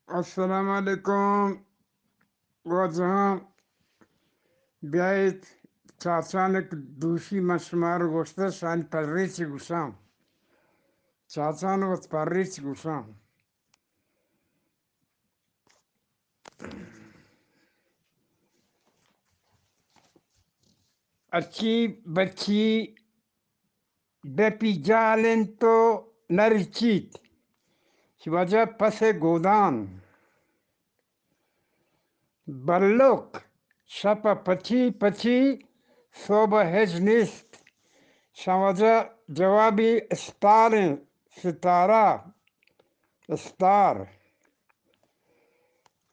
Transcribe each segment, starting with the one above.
السلام عليكم وجهان بیایید چاچانک دوشی مشمار گوشته شان پریچی گوشام چاچان وقت پریچی گوشام اچھی بچی بپی جالن تو نرچیت شوجه پس گودان بلوک شپا پچی پچی صوبه هج نیست شوجه جوابی استار ستاره استار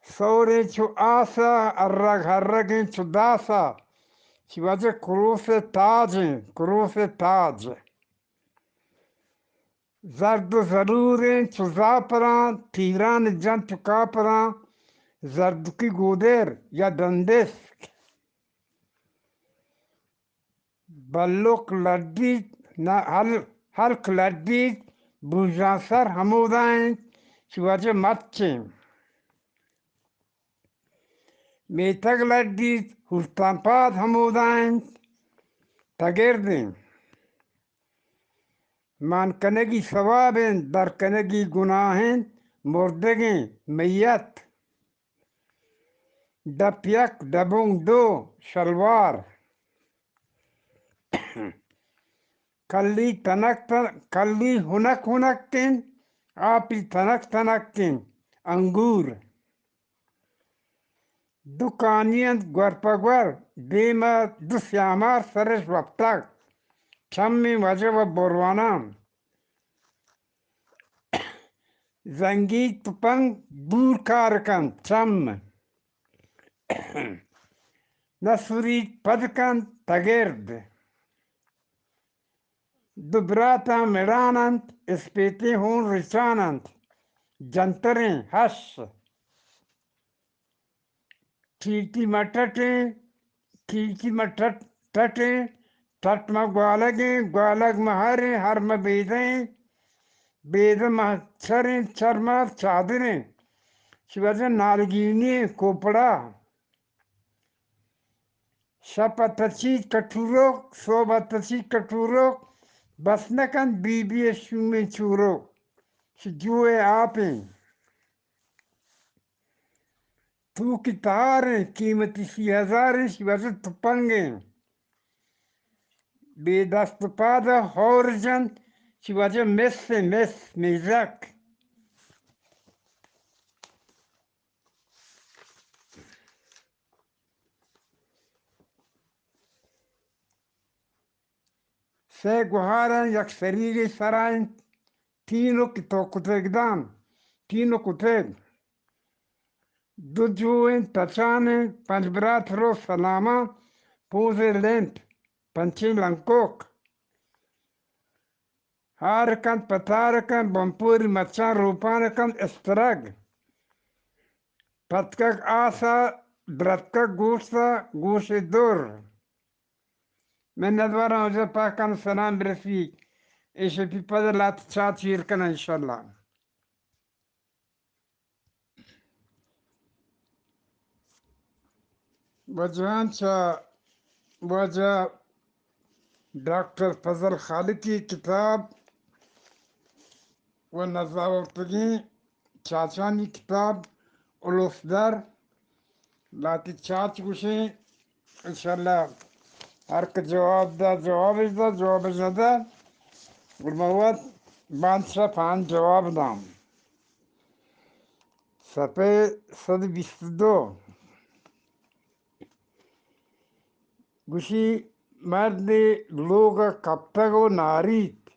ثوری چو آسا الرگ هرگین چو داسا چی وجه کروس تاج زرد و ضرورین چو زاپران تیران جن چو کاپران زردکی گودر یا دندسک بلوک لردید نه حلق لردید بوجان سر هموداین چی وجه مچیم میتگ لردید هستانپاد هموداین تگردیم مان کنگی ثوابن در کنگی گناهن مردگی میت دپ یک دبون دو شلوار کلی هنک کن آپی تنک کن انگور دو کانیند گورپگور دیما دو سیامار سرش وقتک چمی وجه و بروانم زنگی تپنگ دور کارکن چم نسورید پدکن تگرد دبراتا مرانند اسپیتی هون رچانند جنترین هش کیکی مٹٹیں کیکی مٹٹ ٹٹیں ٹٹ ما گوالگیں گوالگ مہاریں ہر ما بیدیں بید مچھریں چرما چادریں شوزن نارگینی کوپڑا شپا تچی کٹورو صوبہ تچی کٹورو بس نکن بی بی شومی چورو شجوئے آپیں تو کی تاریں قیمتی 30,000 شوزن تپنگیں بی دست پادا ہورجن شوزن مس میزک سه گوهارن یک سریری سرائن تینو کی تو کتگدان تینو کتگ دو جوین تچانه پنج برات رو سلاما پوزه لنت پنچی لنکوک هارکن پتارکن بمپوری مچان روپانکن استرگ پتکک آسا درتکک گوشتا گوش دور من ندوارم اوزا پاکن سلام برسی ایشه پی پدر لات چات شیرکن انشالله وجهان چا وجه ڈاکٹر فضل خالقی کتاب و نظاورتگی چاچانی کتاب الوفدر لاتی چاچ گوشی انشاءاللہ ہر کا جواب جواب ندا گرموت بانشا فان جواب دام صفحه 122 گوشی مرد لوگ کپتگ و نارید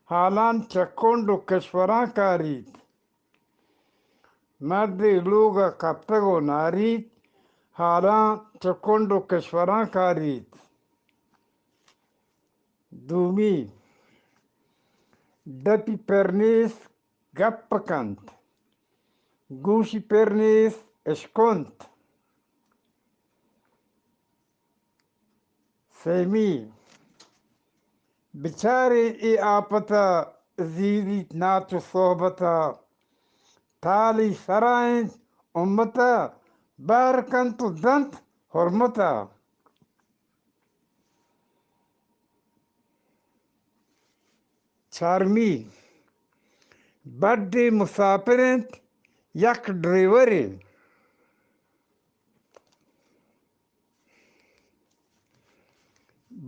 حالان چکند و کشوران کارید مرد لوگ کپتگ و نارید حالان چکند و کشوران کارید دومی دپی پرنیس گپ کند گوشی پرنیس اشکند سیمی بچاری ای آپتا زیدیت ناتو صحبتا Tali Sarain, Ummata, Barkantu Dant, Hormata. Charmi, Baddi Musafirent, Yak Driveri.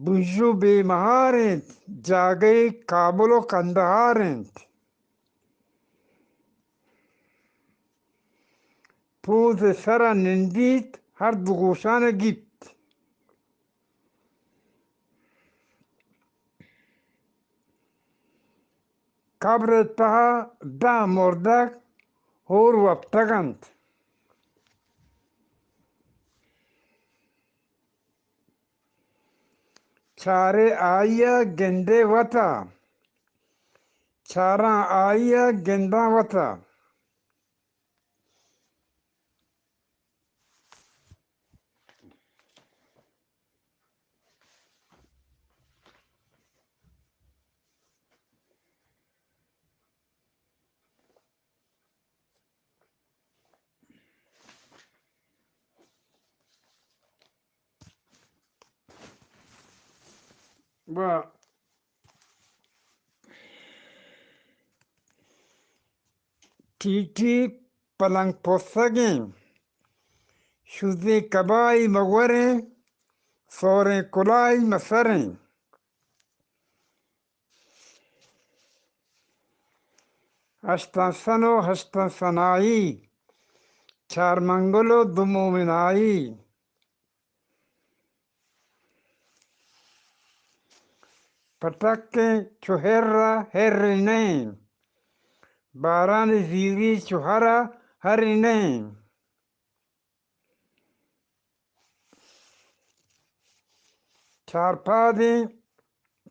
Buju Bimaharent, Jage Kabulo Kandaharent. Puz Sara Nindit, Har Dugushana Git. Kabre Taha, Da Mordak, Hor Waptagant. Chare Aya Gende Wata. Chara Aya Genda Wata. Wa Titi Palang Posagin. Shuzi Kabai Magware. Sore Kulai Masare. Hastansano Hastansanai. Charmangolo Dumuminai. Patake Chuherra Herrine. Barani Ziri Chuhara Harine. Charpadi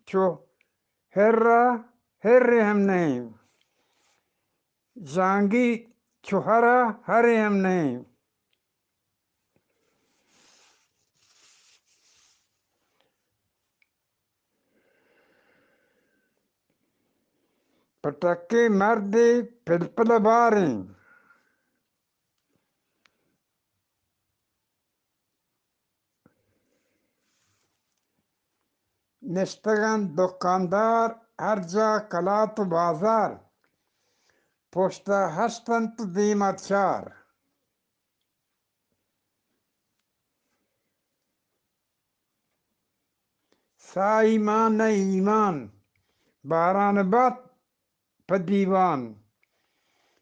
Chuherra Herrihemne. Zangi Chuhara Harihemne. Patake Mardi Pilpilabari. Nishtagan Dokandar Arja Kalat Bazar. Posta Hastant Dimachar. Sa iman na iman. Baran bat padiwan.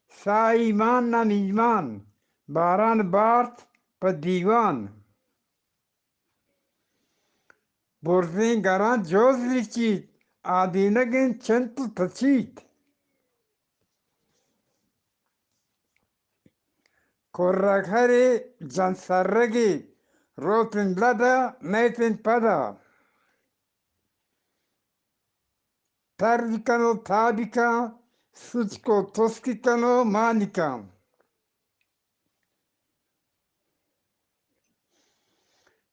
Sa iman na iman. Baran bat padiwan. Borzin garan joz lichit. Adinagin chentu tachit. Korraghare jansarragi. Rotin lada netin pada. Tarvikano tabika. Suchko toskikano manika.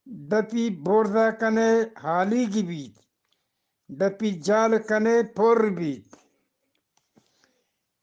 Dapi borda kane hali gibit. Dapi jal kane por bit.